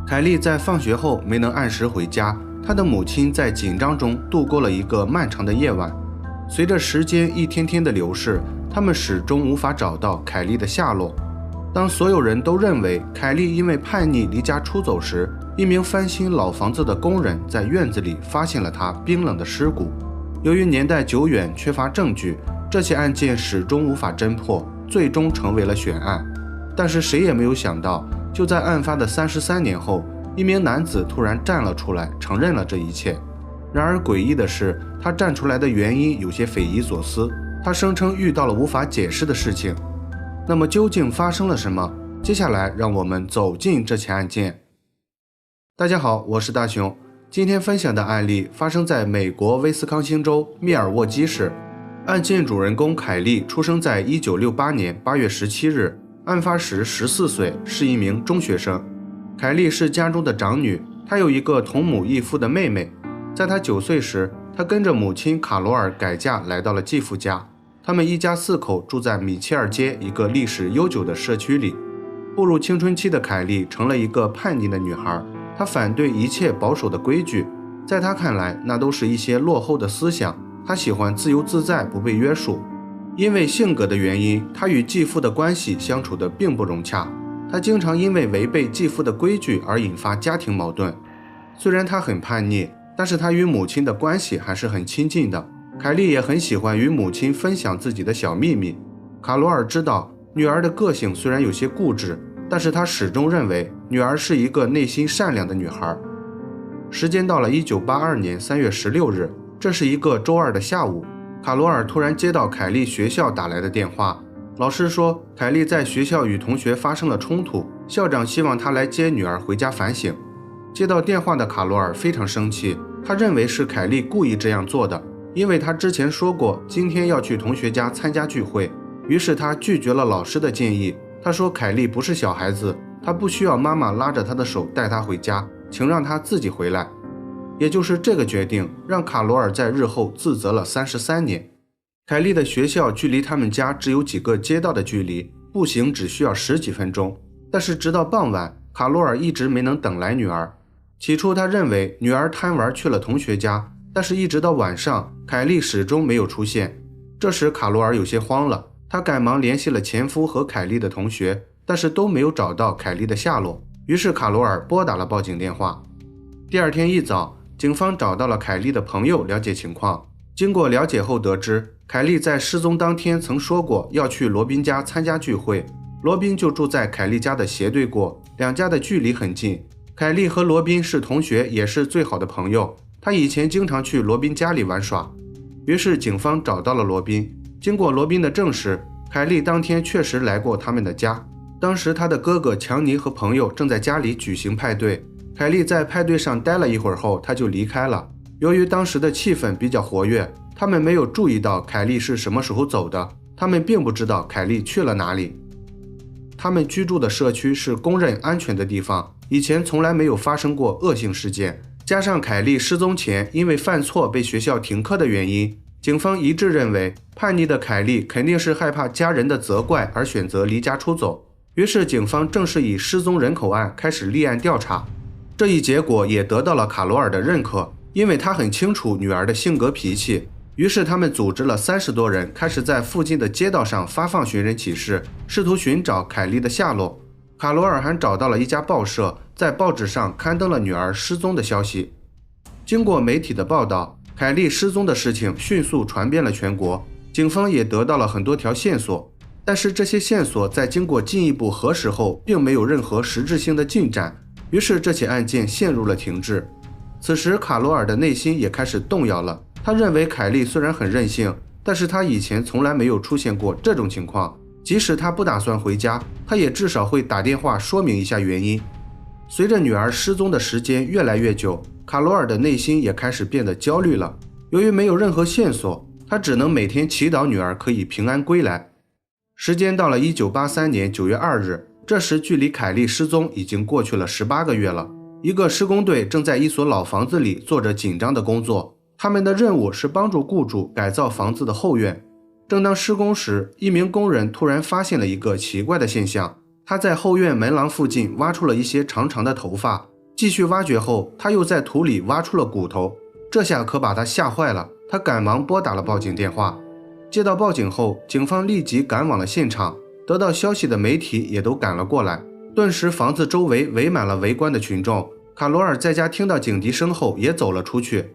凯莉在放学后没能按时回家，她的母亲在紧张中度过了一个漫长的夜晚。随着时间一天天的流逝，他们始终无法找到凯莉的下落。当所有人都认为凯莉因为叛逆离家出走时，一名翻新老房子的工人在院子里发现了她冰冷的尸骨。由于年代久远，缺乏证据，这起案件始终无法侦破，最终成为了悬案。但是谁也没有想到，就在案发的33年后，一名男子突然站了出来，承认了这一切。然而诡异的是，他站出来的原因有些匪夷所思，他声称遇到了无法解释的事情。那么究竟发生了什么？接下来让我们走进这起案件。大家好，我是大熊。今天分享的案例发生在美国威斯康星州密尔沃基市。案件主人公凯莉出生在1968年8月17日，案发时14岁，是一名中学生。凯莉是家中的长女，她有一个同母异父的妹妹。在她9岁时，她跟着母亲卡罗尔改嫁来到了继父家。他们一家4口住在米切尔街一个历史悠久的社区里。步入青春期的凯莉成了一个叛逆的女孩，她反对一切保守的规矩，在她看来，那都是一些落后的思想。她喜欢自由自在，不被约束。因为性格的原因，她与继父的关系相处得并不融洽。她经常因为违背继父的规矩而引发家庭矛盾。虽然她很叛逆，但是她与母亲的关系还是很亲近的。凯莉也很喜欢与母亲分享自己的小秘密。卡罗尔知道女儿的个性虽然有些固执，但是他始终认为女儿是一个内心善良的女孩。时间到了1982年3月16日，这是一个周二的下午，卡罗尔突然接到凯莉学校打来的电话，老师说凯莉在学校与同学发生了冲突，校长希望她来接女儿回家反省。接到电话的卡罗尔非常生气，他认为是凯莉故意这样做的，因为他之前说过今天要去同学家参加聚会。于是他拒绝了老师的建议，他说凯莉不是小孩子，她不需要妈妈拉着她的手带她回家，请让她自己回来。也就是这个决定让卡罗尔在日后自责了33年。凯莉的学校距离他们家只有几个街道的距离，步行只需要10几分钟。但是直到傍晚，卡罗尔一直没能等来女儿。起初他认为女儿贪玩去了同学家，但是一直到晚上，凯莉始终没有出现。这时卡罗尔有些慌了，他赶忙联系了前夫和凯莉的同学，但是都没有找到凯莉的下落。于是卡罗尔拨打了报警电话。第二天一早，警方找到了凯莉的朋友了解情况。经过了解后得知，凯莉在失踪当天曾说过要去罗宾家参加聚会，罗宾就住在凯莉家的斜对过，两家的距离很近。凯莉和罗宾是同学，也是最好的朋友，他以前经常去罗宾家里玩耍。于是警方找到了罗宾，经过罗宾的证实，凯莉当天确实来过他们的家。当时他的哥哥强尼和朋友正在家里举行派对，凯莉在派对上待了一会儿后，他就离开了。由于当时的气氛比较活跃，他们没有注意到凯莉是什么时候走的，他们并不知道凯莉去了哪里。他们居住的社区是公认安全的地方，以前从来没有发生过恶性事件，加上凯莉失踪前因为犯错被学校停课的原因，警方一致认为叛逆的凯莉肯定是害怕家人的责怪而选择离家出走。于是警方正式以失踪人口案开始立案调查。这一结果也得到了卡罗尔的认可，因为他很清楚女儿的性格脾气。于是他们组织了30多人，开始在附近的街道上发放寻人启事，试图寻找凯莉的下落。卡罗尔还找到了一家报社，在报纸上刊登了女儿失踪的消息。经过媒体的报道，凯莉失踪的事情迅速传遍了全国，警方也得到了很多条线索。但是这些线索在经过进一步核实后，并没有任何实质性的进展，于是这起案件陷入了停滞。此时卡罗尔的内心也开始动摇了，他认为凯莉虽然很任性，但是他以前从来没有出现过这种情况，即使他不打算回家，他也至少会打电话说明一下原因。随着女儿失踪的时间越来越久，卡罗尔的内心也开始变得焦虑了。由于没有任何线索，他只能每天祈祷女儿可以平安归来。时间到了1983年9月2日，这时距离凯莉失踪已经过去了18个月了。一个施工队正在一所老房子里做着紧张的工作，他们的任务是帮助雇主改造房子的后院。正当施工时，一名工人突然发现了一个奇怪的现象，他在后院门廊附近挖出了一些长长的头发，继续挖掘后，他又在土里挖出了骨头，这下可把他吓坏了，他赶忙拨打了报警电话。接到报警后，警方立即赶往了现场，得到消息的媒体也都赶了过来，顿时房子周围围满了围观的群众。卡罗尔在家听到警笛声后也走了出去。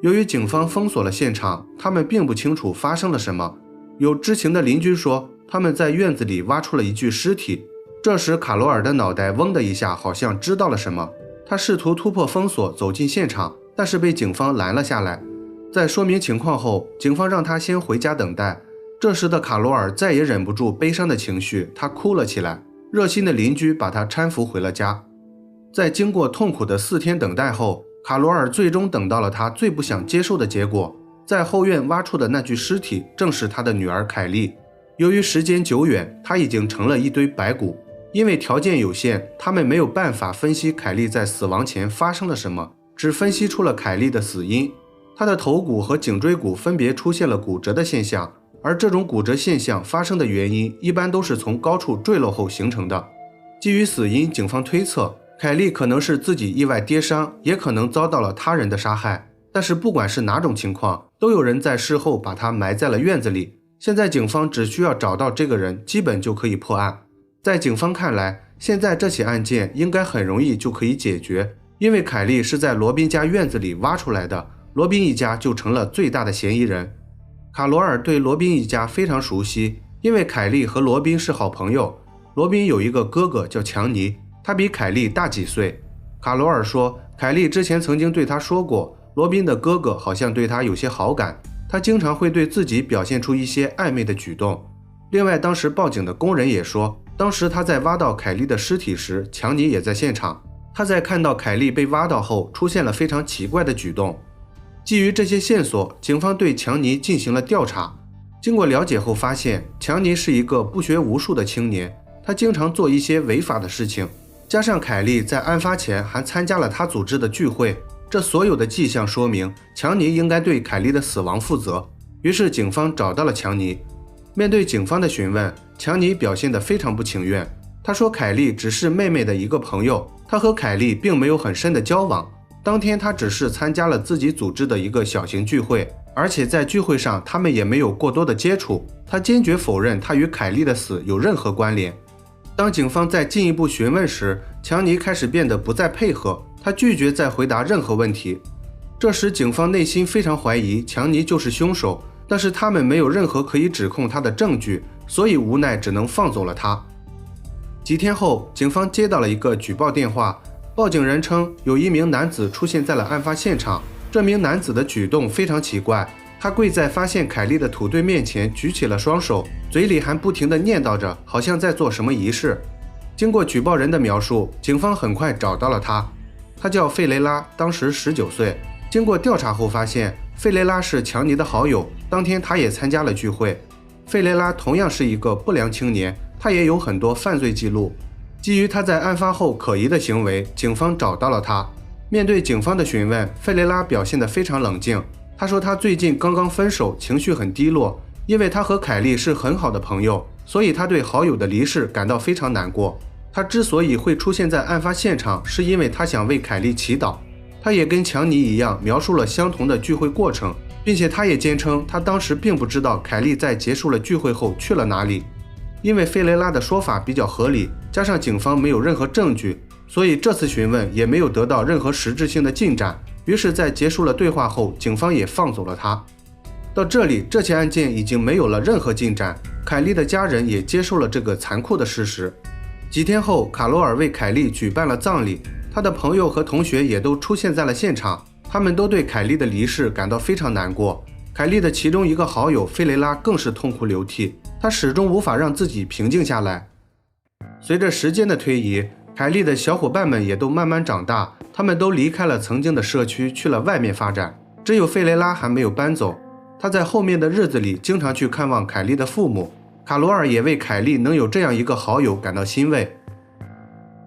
由于警方封锁了现场，他们并不清楚发生了什么。有知情的邻居说，他们在院子里挖出了一具尸体。这时卡罗尔的脑袋嗡的一下，好像知道了什么。他试图突破封锁走进现场，但是被警方拦了下来。在说明情况后，警方让他先回家等待。这时的卡罗尔再也忍不住悲伤的情绪，他哭了起来。热心的邻居把他搀扶回了家。在经过痛苦的4天等待后，卡罗尔最终等到了他最不想接受的结果。在后院挖出的那具尸体正是他的女儿凯莉。由于时间久远，他已经成了一堆白骨。因为条件有限，他们没有办法分析凯莉在死亡前发生了什么，只分析出了凯莉的死因。她的头骨和颈椎骨分别出现了骨折的现象，而这种骨折现象发生的原因一般都是从高处坠落后形成的。基于死因，警方推测凯莉可能是自己意外跌伤，也可能遭到了他人的杀害。但是不管是哪种情况，都有人在事后把她埋在了院子里。现在警方只需要找到这个人，基本就可以破案。在警方看来，现在这起案件应该很容易就可以解决，因为凯莉是在罗宾家院子里挖出来的，罗宾一家就成了最大的嫌疑人。卡罗尔对罗宾一家非常熟悉，因为凯莉和罗宾是好朋友。罗宾有一个哥哥叫强尼，他比凯莉大几岁。卡罗尔说，凯莉之前曾经对他说过，罗宾的哥哥好像对他有些好感，他经常会对自己表现出一些暧昧的举动。另外，当时报警的工人也说，当时他在挖到凯莉的尸体时，强尼也在现场。他在看到凯莉被挖到后，出现了非常奇怪的举动。基于这些线索，警方对强尼进行了调查。经过了解后发现，强尼是一个不学无术的青年，他经常做一些违法的事情。加上凯莉在案发前还参加了他组织的聚会，这所有的迹象说明强尼应该对凯莉的死亡负责。于是警方找到了强尼。面对警方的询问，强尼表现得非常不情愿。他说凯莉只是妹妹的一个朋友，他和凯莉并没有很深的交往。当天他只是参加了自己组织的一个小型聚会，而且在聚会上他们也没有过多的接触。他坚决否认他与凯莉的死有任何关联。当警方在进一步询问时，强尼开始变得不再配合，他拒绝再回答任何问题。这时警方内心非常怀疑强尼就是凶手，但是他们没有任何可以指控他的证据，所以无奈只能放走了他。几天后，警方接到了一个举报电话，报警人称有一名男子出现在了案发现场。这名男子的举动非常奇怪，他跪在发现凯莉的土堆面前，举起了双手，嘴里还不停地念叨着，好像在做什么仪式。经过举报人的描述，警方很快找到了他。他叫费雷拉，当时19岁。经过调查后发现，费雷拉是强尼的好友，当天他也参加了聚会。费雷拉同样是一个不良青年，他也有很多犯罪记录。基于他在案发后可疑的行为，警方找到了他。面对警方的询问，费雷拉表现得非常冷静。他说他最近刚刚分手，情绪很低落，因为他和凯莉是很好的朋友，所以他对好友的离世感到非常难过。他之所以会出现在案发现场，是因为他想为凯莉祈祷。他也跟强尼一样描述了相同的聚会过程，并且他也坚称他当时并不知道凯莉在结束了聚会后去了哪里。因为费雷拉的说法比较合理，加上警方没有任何证据，所以这次询问也没有得到任何实质性的进展。于是在结束了对话后，警方也放走了他。到这里，这起案件已经没有了任何进展，凯莉的家人也接受了这个残酷的事实。几天后，卡罗尔为凯莉举办了葬礼，他的朋友和同学也都出现在了现场，他们都对凯莉的离世感到非常难过。凯莉的其中一个好友费雷拉更是痛哭流涕，他始终无法让自己平静下来。随着时间的推移，凯莉的小伙伴们也都慢慢长大，他们都离开了曾经的社区，去了外面发展。只有费雷拉还没有搬走，他在后面的日子里经常去看望凯莉的父母。卡罗尔也为凯莉能有这样一个好友感到欣慰。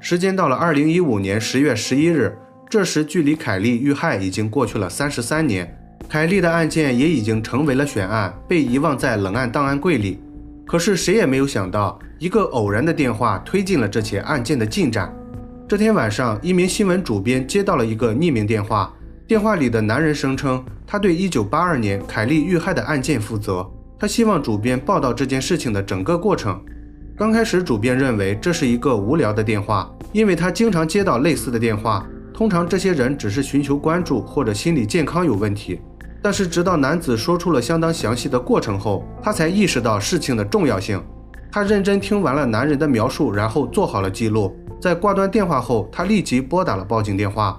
时间到了2015年10月11日，这时距离凯莉遇害已经过去了33年，凯莉的案件也已经成为了悬案，被遗忘在冷案档案柜里。可是谁也没有想到，一个偶然的电话推进了这起案件的进展。这天晚上，一名新闻主编接到了一个匿名电话，电话里的男人声称他对1982年凯莉遇害的案件负责，他希望主编报道这件事情的整个过程。刚开始主编认为这是一个无聊的电话，因为他经常接到类似的电话，通常这些人只是寻求关注或者心理健康有问题。但是直到男子说出了相当详细的过程后，他才意识到事情的重要性。他认真听完了男人的描述，然后做好了记录。在挂断电话后，他立即拨打了报警电话。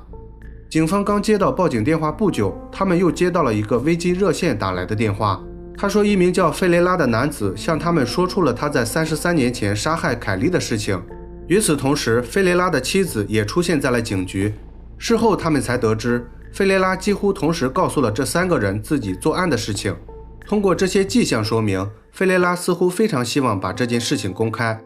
警方刚接到报警电话不久，他们又接到了一个危机热线打来的电话。他说一名叫费雷拉的男子向他们说出了他在33年前杀害凯莉的事情。与此同时，费雷拉的妻子也出现在了警局。事后他们才得知，费雷拉几乎同时告诉了这3个人自己作案的事情。通过这些迹象说明，费雷拉似乎非常希望把这件事情公开。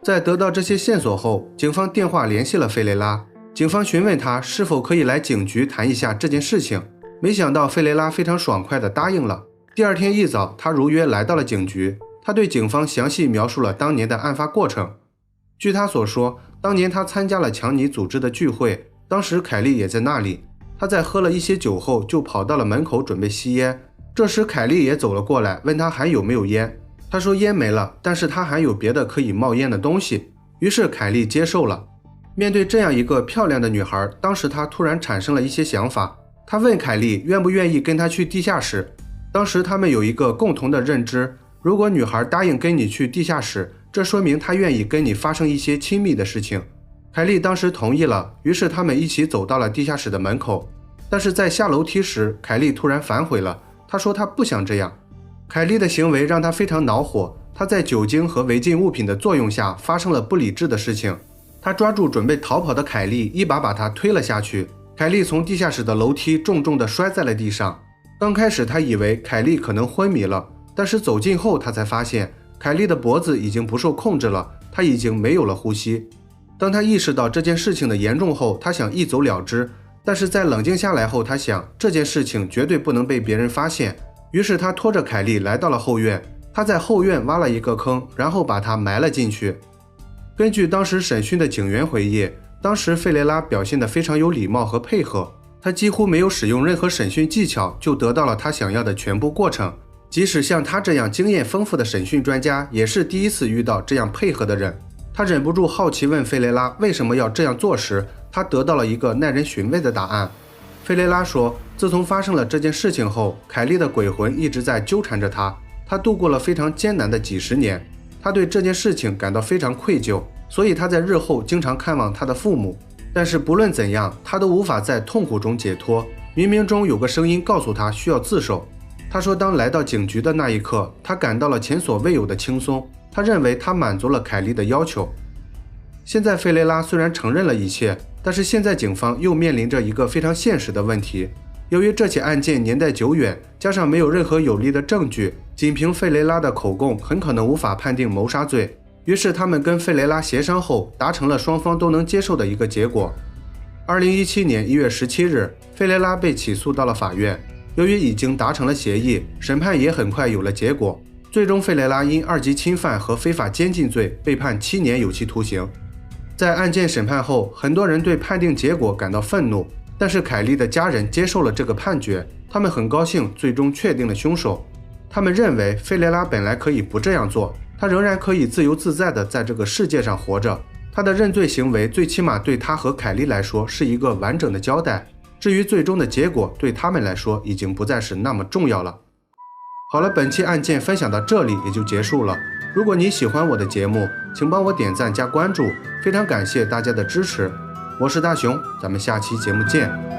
在得到这些线索后，警方电话联系了费雷拉。警方询问他是否可以来警局谈一下这件事情，没想到费雷拉非常爽快地答应了。第二天一早，他如约来到了警局。他对警方详细描述了当年的案发过程。据他所说，当年他参加了强尼组织的聚会，当时凯莉也在那里。他在喝了一些酒后就跑到了门口准备吸烟，这时凯莉也走了过来，问他还有没有烟。他说烟没了，但是他还有别的可以冒烟的东西。于是凯莉接受了。面对这样一个漂亮的女孩，当时他突然产生了一些想法。他问凯莉愿不愿意跟他去地下室。当时他们有一个共同的认知，如果女孩答应跟你去地下室，这说明她愿意跟你发生一些亲密的事情。凯莉当时同意了，于是他们一起走到了地下室的门口。但是在下楼梯时，凯莉突然反悔了，她说她不想这样。凯莉的行为让她非常恼火，她在酒精和违禁物品的作用下发生了不理智的事情。她抓住准备逃跑的凯莉，一把把她推了下去。凯莉从地下室的楼梯重重地摔在了地上。刚开始他以为凯莉可能昏迷了，但是走近后他才发现凯莉的脖子已经不受控制了，她已经没有了呼吸。当他意识到这件事情的严重后，他想一走了之，但是在冷静下来后，他想这件事情绝对不能被别人发现。于是他拖着凯莉来到了后院，他在后院挖了一个坑，然后把她埋了进去。根据当时审讯的警员回忆，当时费雷拉表现得非常有礼貌和配合，他几乎没有使用任何审讯技巧就得到了他想要的全部过程。即使像他这样经验丰富的审讯专家，也是第一次遇到这样配合的人。他忍不住好奇问费雷拉为什么要这样做时，他得到了一个耐人寻味的答案。费雷拉说，自从发生了这件事情后，凯莉的鬼魂一直在纠缠着他，他度过了非常艰难的几十年。他对这件事情感到非常愧疚，所以他在日后经常看望他的父母。但是不论怎样，他都无法在痛苦中解脱。冥冥中有个声音告诉他需要自首。他说，当来到警局的那一刻，他感到了前所未有的轻松。他认为他满足了凯莉的要求。现在费雷拉虽然承认了一切，但是现在警方又面临着一个非常现实的问题。由于这起案件年代久远，加上没有任何有力的证据，仅凭费雷拉的口供很可能无法判定谋杀罪。于是他们跟费雷拉协商后，达成了双方都能接受的一个结果。2017年1月17日，费雷拉被起诉到了法院。由于已经达成了协议，审判也很快有了结果。最终费雷拉因2级侵犯和非法监禁罪被判7年有期徒刑。在案件审判后，很多人对判定结果感到愤怒，但是凯莉的家人接受了这个判决，他们很高兴最终确定了凶手。他们认为费雷拉本来可以不这样做，他仍然可以自由自在地在这个世界上活着。他的认罪行为最起码对他和凯莉来说是一个完整的交代，至于最终的结果对他们来说已经不再是那么重要了。好了，本期案件分享到这里也就结束了。如果你喜欢我的节目，请帮我点赞加关注，非常感谢大家的支持。我是大熊，咱们下期节目见。